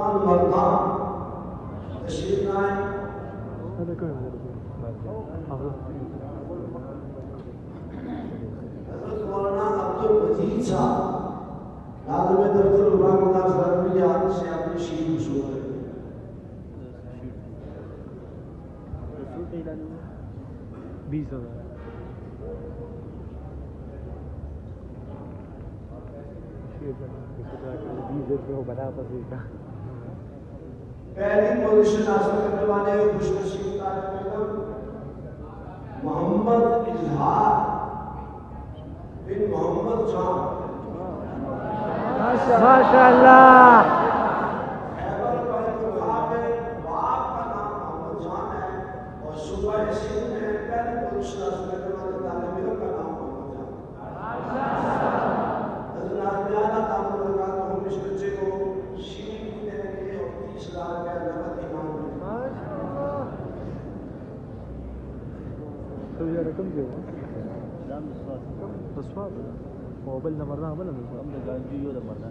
المردان تشریف لائیں. حضرت مولانا عبدالمجید صاحب لازم دفتر العلماء مدارس العربیہ سے اپنی شیر وصول کریں. پہلی پوزیشن حاصل کرنے والے خوش نصیب طالب علم محمد اظہار بن محمد جان ماشاء اللہ. خیبر پختونخوا میں باپ کا نام محمد جان ہے اور صوبہ سندھ میں پہلی پوزیشن حاصل کرنے والے طالب علم کا نام محمد جان. حضرات زیادہ تعاون لگا تو ہم اس بچے کو شیر بھی دیں گے اور 30,000 روپے نقد انعام دیں گے. رقم جو ہے تصواب موبائل نمبر نہ بنا ہم نے گانجی یہ نمبر نہ